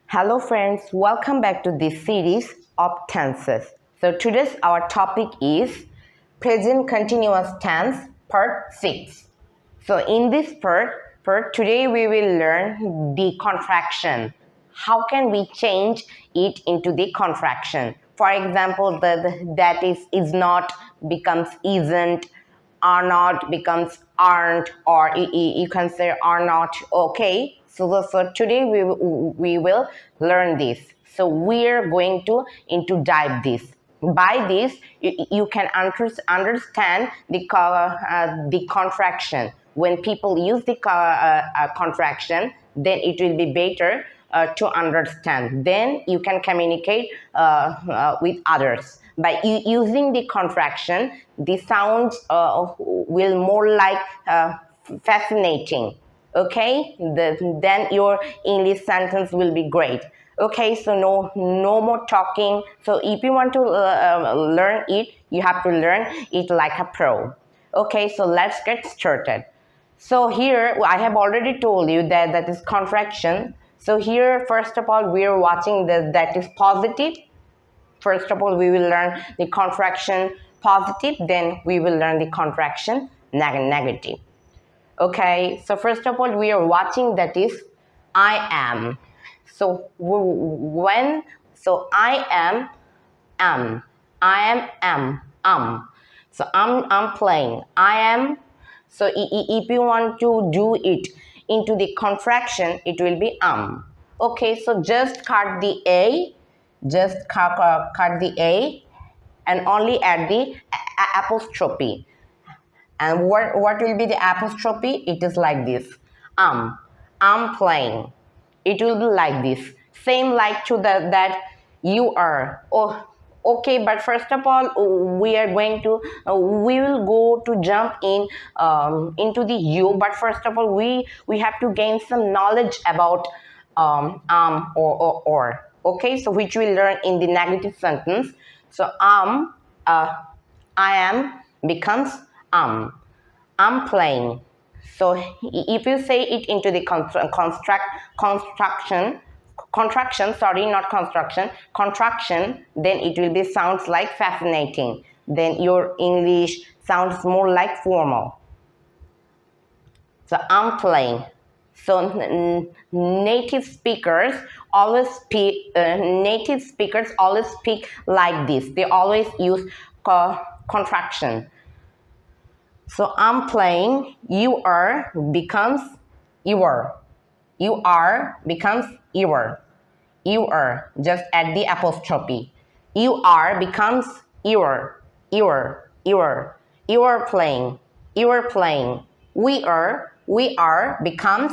Hello friends, welcome back to this series of tenses. So today's our topic is present continuous tense part 6. So in this part today we will learn the contraction. How can we change it into the contraction? For example, that is not becomes isn't, are not becomes aren't, or you can say are not. Okay, so today we will learn this. So we're going to into dive this. By this you can understand the contraction. When people use the contraction, then it will be better to understand. Then you can communicate with others. By using the contraction, the sounds will more like fascinating. Okay, then your English sentence will be great. Okay, so no more talking. So if you want to learn it, you have to learn it like a pro. Okay, so let's get started. So here I have already told you that is contraction. So here first of all we are watching that is positive. First of all we will learn the contraction positive, then we will learn the contraction negative. Okay, so first of all we are watching that is I am. So when so I am so I'm playing. I am. So if you want to do it into the contraction, it will be Okay, so just cut the A, cut the A, and only add the apostrophe. And what will be the apostrophe? It is like this. I'm playing. It will be like this. Same like to that you are. Oh, okay, but first of all we are going to we will go to jump in into the you, but first of all we have to gain some knowledge about or. Okay, so which we learn in the negative sentence. So I am becomes I'm playing. So if you say it into the contraction, then it will be sounds like fascinating. Then your English sounds more like formal. So I'm playing. So native speakers always speak like this. They always use contraction. So I'm playing. You are becomes your. You are becomes your. You are. Just add the apostrophe. You are becomes your. You are playing. You are playing. We are becomes.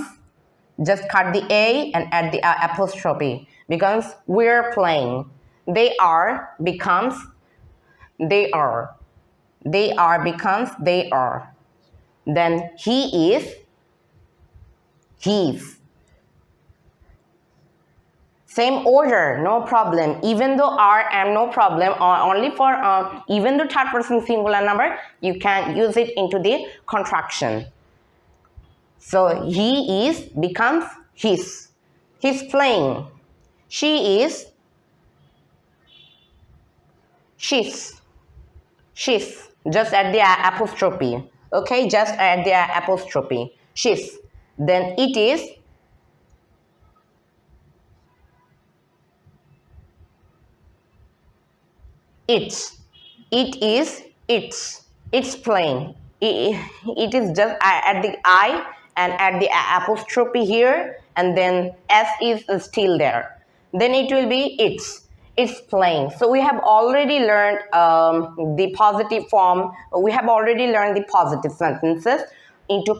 Just cut the A and add the apostrophe. Becomes we're playing. They are becomes they are. They are becomes they are. Then he is he's. Same order, no problem. Even though are am, no problem. Only for even though third person singular number, you can use it into the contraction. So he is becomes his. He's playing. She is she's. She's. Just add the apostrophe. Okay, just add the apostrophe. She's. Then it is it's. It is it's playing. It is just add the I and add the apostrophe here, and then S is still there. Then it will be it's playing. So we have already learned the positive form. We have already learned the positive sentences into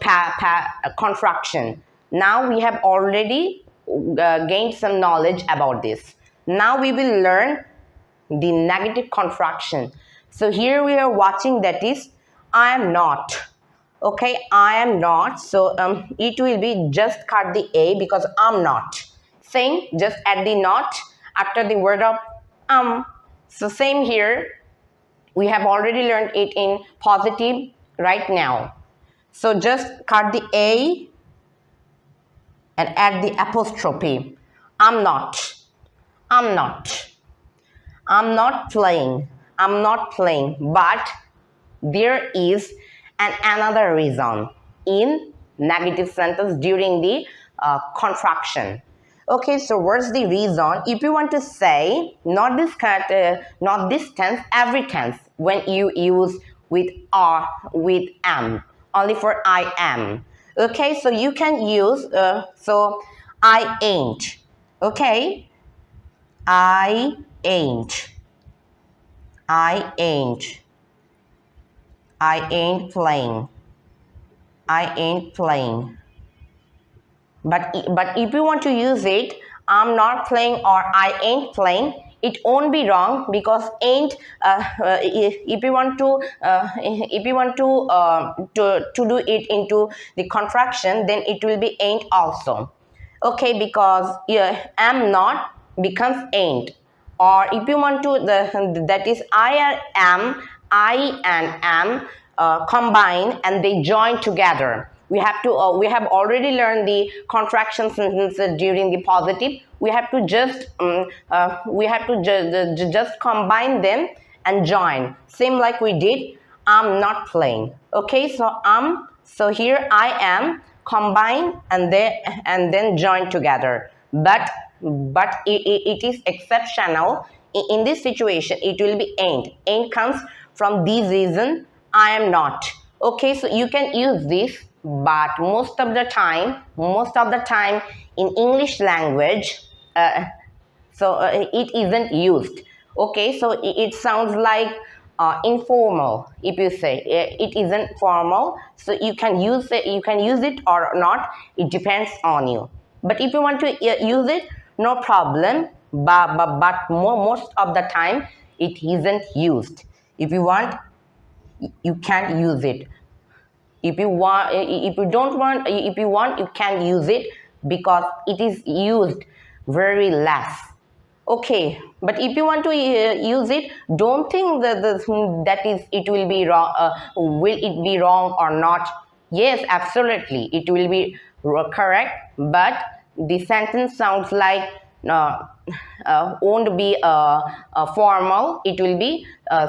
contraction. Now we have already gained some knowledge about this. Now we will learn the negative contraction. So here we are watching that is I am not. Okay, I am not. So it will be just cut the A because I'm not. Same, just add the not after the word of So same here. We have already learned it in positive right now. So just cut the A and add the apostrophe. I'm not. I'm not. I'm not playing. I'm not playing. But there is another reason in negative sentence during the contraction. Okay, so what's the reason? If you want to say not this tense, every tense when you use with are, with am, only for I am. Okay, so you can use so I ain't. Okay, I ain't. I ain't. I ain't playing. I ain't playing. But if you want to use it, I'm not playing or I ain't playing, it won't be wrong because ain't. If you want to do it into the contraction, then it will be ain't also. Okay, because yeah, am not becomes ain't. Or if you want to that is I and am combine and they join together. We have already learned the contraction sentences during the positive. We have to just combine them and join, same like we did I'm not playing. Okay, so here I am combine and then join together, but it is exceptional. In this situation it will be ain't comes from this reason I am not. Okay, so you can use this, but most of the time in English language it isn't used. Okay, so it sounds like informal. If you say it isn't formal, so you can use it or not, it depends on you. But if you want to use it, no problem, but most of the time it isn't used. If you want, you can use it. If you want, if you don't want, if you want, you can use it because it is used very less. Okay, but if you want to use it, don't think that is it will be wrong. Will it be wrong or not? Yes, absolutely, it will be correct. But the sentence sounds like won't be formal. It will be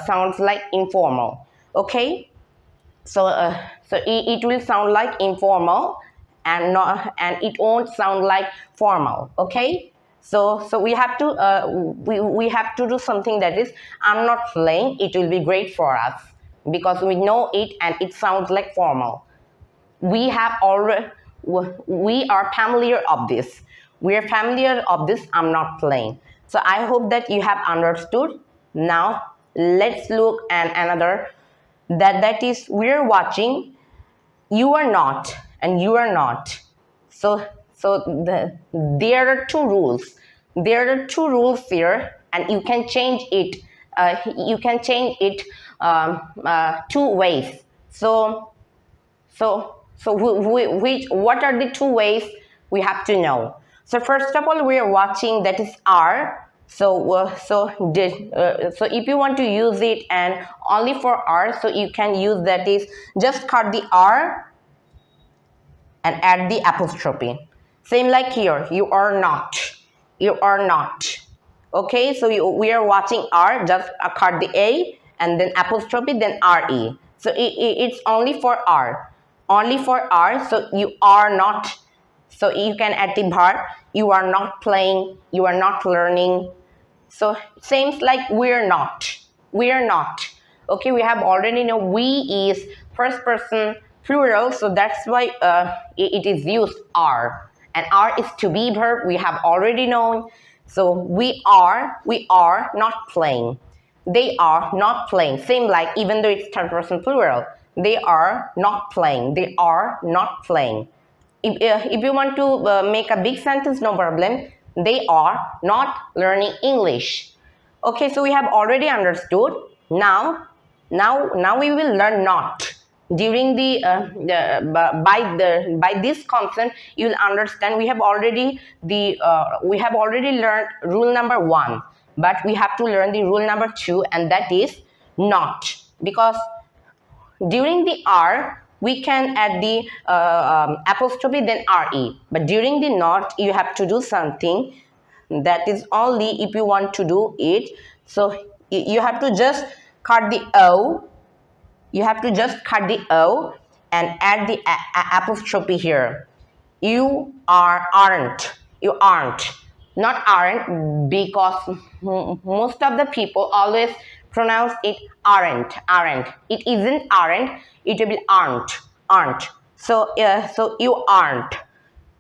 sounds like informal. Okay, so it will sound like informal and it won't sound like formal. Okay, so we have to do something that is I'm not playing. It will be great for us because we know it and it sounds like formal. We have already we are familiar of this. We are familiar of this I'm not playing. So I hope that you have understood. Now let's look at another, that is we're watching you are not and you are not. So there are two rules. There are two rules here and you can change it. Two ways. What are the two ways we have to know? So first of all, we are watching, that is are. So if you want to use it and only for are, so you can use, that is just cut the are and add the apostrophe. Same like here, you are not. You are not. Okay, so we are watching are, just cut the a and then apostrophe, then re. So it's only for are. Only for are, so you are not. So you can add the verb, you are not playing, you are not learning. So seems like we're not. We're not. Okay, we have already know we is first person plural, so that's why it is used are. And are is to be verb, we have already known. So we are not playing. They are not playing. Same like even though it's third person plural, they are not playing. They are not playing. If you want to make a big sentence, no problem. They are not learning English. Okay, so we have already understood. Now we will learn not. During by this concept, you will understand. We have already learned rule number 1, but we have to learn the rule number 2, and that is not, because during the are we can add the apostrophe then re, but during the not you have to do something. that is only if you want to do it. So you have to just cut the O. You have to just cut the O and add the apostrophe here. You aren't. You aren't. Not aren't, because most of the people always pronounce it aren't. Aren't. It isn't aren't. It will be aren't. Aren't. So so you aren't.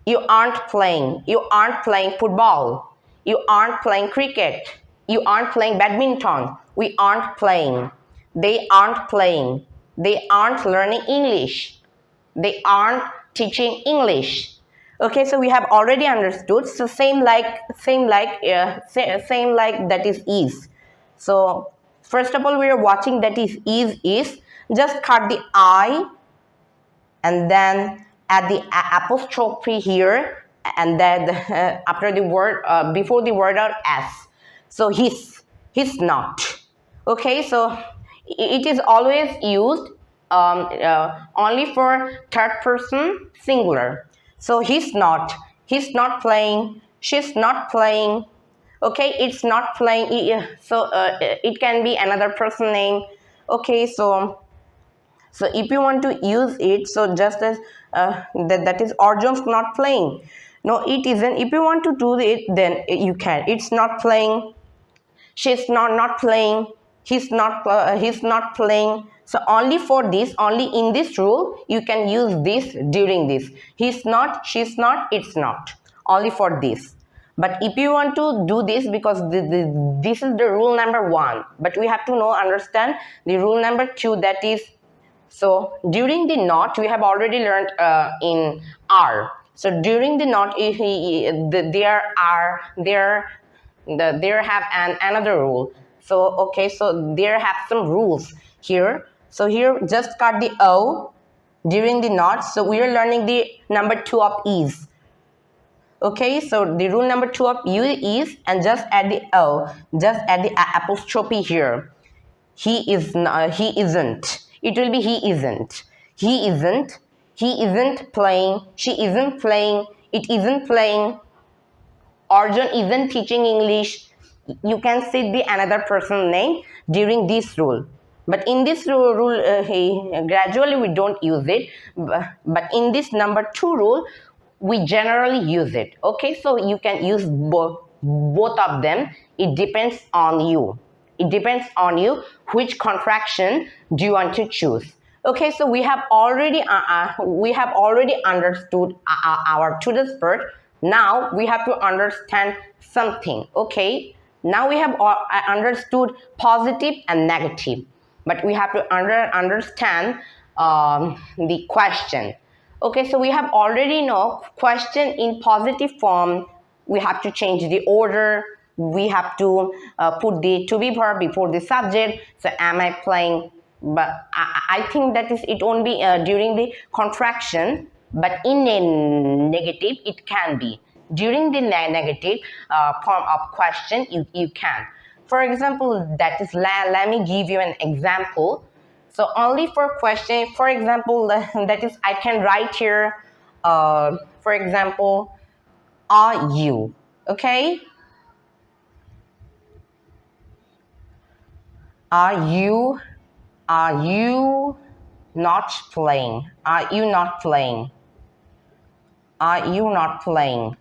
You aren't playing. You aren't playing football. You aren't playing cricket. You aren't playing badminton. We aren't playing. They aren't playing. They aren't learning English. They aren't teaching English. Okay, so we have already understood. So same like that is. So first of all, we are watching that is. Just cut the I and then add the apostrophe here, and then after the word before the word or s. So he's not. Okay, so it is always used only for third person singular. So he's not playing, she's not playing. Okay, it's not playing. So it can be another person name. Okay, so if you want to use it, so just as that is Arjon's not playing. No, it isn't. If you want to do it, then you can. It's not playing. She's not playing. He's not playing. So only for this, only in this rule, you can use this during this. He's not, she's not, it's not. Only for this. But if you want to do this, because this is the rule number 1, but we have to understand the rule number 2, that is, so during the not, we have already learned in are. So during the not, there have another rule. So okay, so there have some rules here. So here just cut the O during the not. So we are learning the number 2 of is. Okay, so the rule number 2 of you is, and just add the O, just add the apostrophe here. He is not, he isn't. It will be he isn't. He isn't. He isn't playing. She isn't playing. It isn't playing. Arjon isn't teaching English. You can see the another person name during this rule. But in this rule gradually we don't use it. But in this number 2 rule, we generally use it. Okay, so you can use both of them. It depends on you. It depends on you which contraction do you want to choose. Okay, so we have already understood our today's part. Now we have to understand something. Okay, now we have understood positive and negative, but we have to understand the question. Okay, so we have already know question in positive form. We have to change the order. We have to put the to be verb before the subject. So am I playing? But I think that is it won't be during the contraction, but in a negative it can be. During the negative form of question, you can. For example, that is, let me give you an example. So only for question, for example, that is, I can write here, for example, are you? Okay? Are you not playing? Are you not playing? Are you not playing?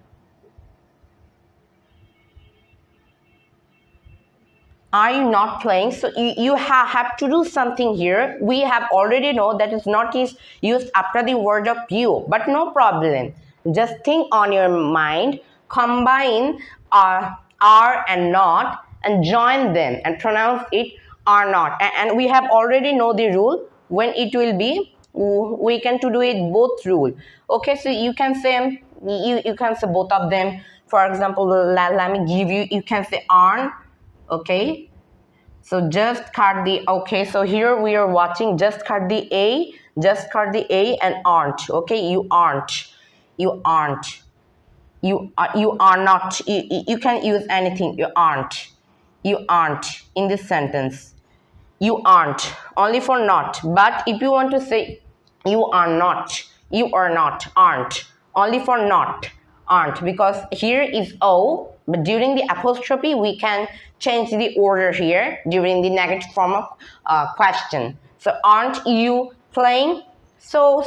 Are you not playing? So you have to do something here. We have already know that it's not used after the word of you, but no problem. Just think on your mind, combine are and not, and join them and pronounce it are not. And we have already know the rule when it will be. We can to do it both rule. Okay, so you can say you can say both of them. For example, let me give you. You can say aren't. Okay, so just cut the, okay, so here we are watching, just cut the A and aren't. Okay, you aren't, you aren't, you are not. You can use anything. You aren't in this sentence. You aren't, only for not. But if you want to say you are not, aren't, only for not, aren't, because here is O But during the apostrophe, we can change the order here during the negative form of question. So aren't you playing? So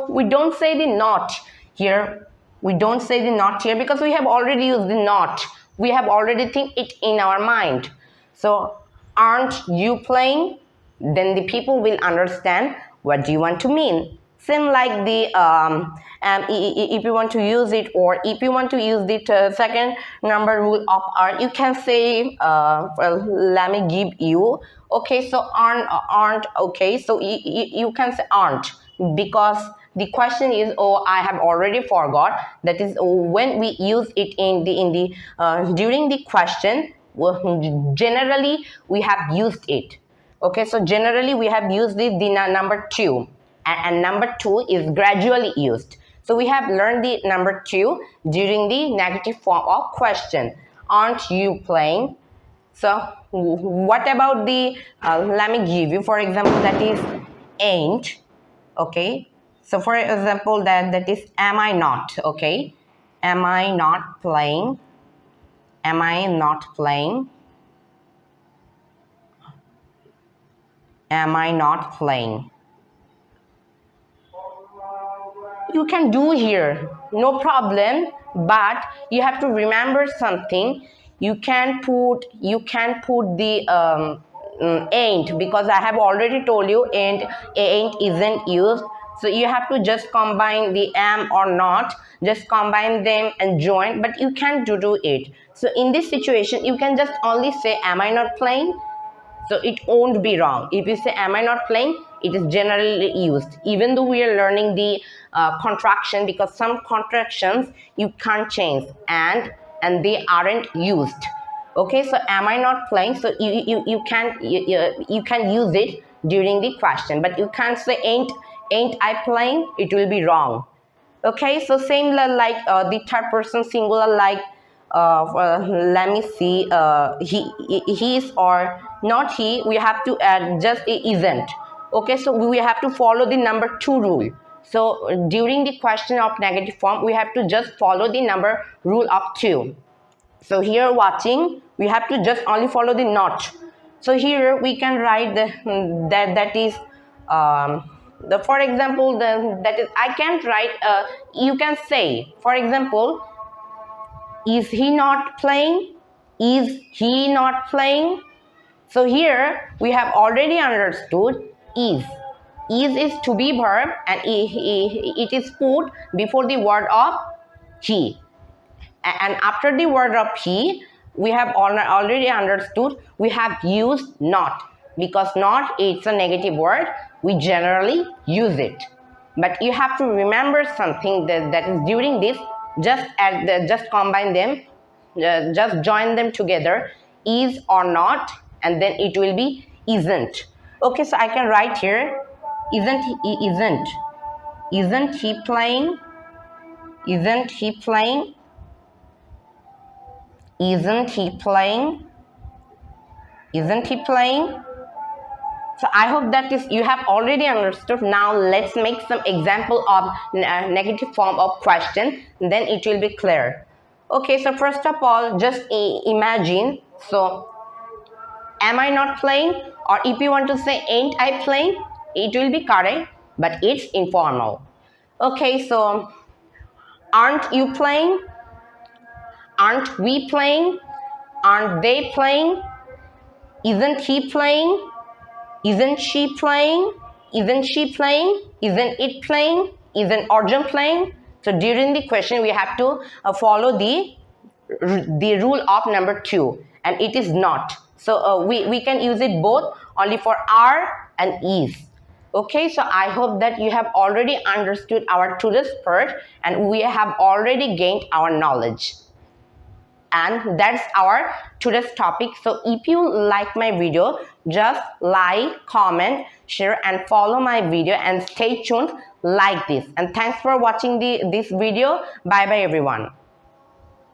we don't say the not here. We don't say the not here because we have already used the not. We have already think it in our mind. So aren't you playing? Then the people will understand what do you want to mean. Same like the if you want to use it, or if you want to use the second number rule of aren't, you can say well, let me give you. Okay, so aren't. Okay, so you can say aren't, because the question is, oh, I have already forgot. That is when we use it in the during the question, generally we have used it. Okay, so generally we have used the number 2, and number 2 is gradually used. So we have learned the number 2 during the negative form of question. Aren't you playing? So what about the let me give you, for example, that is ain't. Okay, so for example, that is am I not. Okay, am I not playing? Am I not playing? Am I not playing? You can do here, no problem, but you have to remember something. You can put the ain't, because I have already told you ain't isn't used. So you have to just combine the am or not, just combine them and join, but you can't do it. So in this situation, you can just only say am I not playing. So it won't be wrong. If you say am I not playing, it is generally used, even though we are learning the contraction, because some contractions you can't change and they aren't used. Okay, so am I not playing? So you can use it during the question, but you can't say ain't I playing. It will be wrong. Okay, so same like the third person singular, like let me see, he is or not he, we have to add just isn't. Okay, so we have to follow the number 2 rule. So during the question of negative form, we have to just follow the number rule of 2. So here watching, we have to just only follow the not. So here we can write the that is for example, that is I can't write. You can say, for example, is he not playing? Is he not playing? So here we have already understood is. Is to be verb, and it is put before the word of he. And after the word of he, we have already understood we have used not, because not, it's a negative word. We generally use it. But you have to remember something that is during this, just combine them, just join them together, is or not, and then it will be isn't. Okay, so I can write here, isn't he playing? Isn't he playing? Isn't he playing? Isn't he playing? So I hope that is you have already understood. Now let's make some example of negative form of question, then it will be clear. Okay, so first of all, just imagine. So am I not playing? Or if you want to say ain't I playing, it will be correct, but it's informal. Okay, so aren't you playing? Aren't we playing? Aren't they playing? Isn't he playing? Isn't she playing? Isn't she playing? Isn't it playing? Isn't Arjon playing? So during the question, we have to follow the rule of number 2, and it is not. So we can use it both only for are and is. Okay, so I hope that you have already understood our today's part, and we have already gained our knowledge. And that's our today's topic. So if you like my video, just like, comment, share, and follow my video, and stay tuned like this. And thanks for watching this video. Bye bye everyone.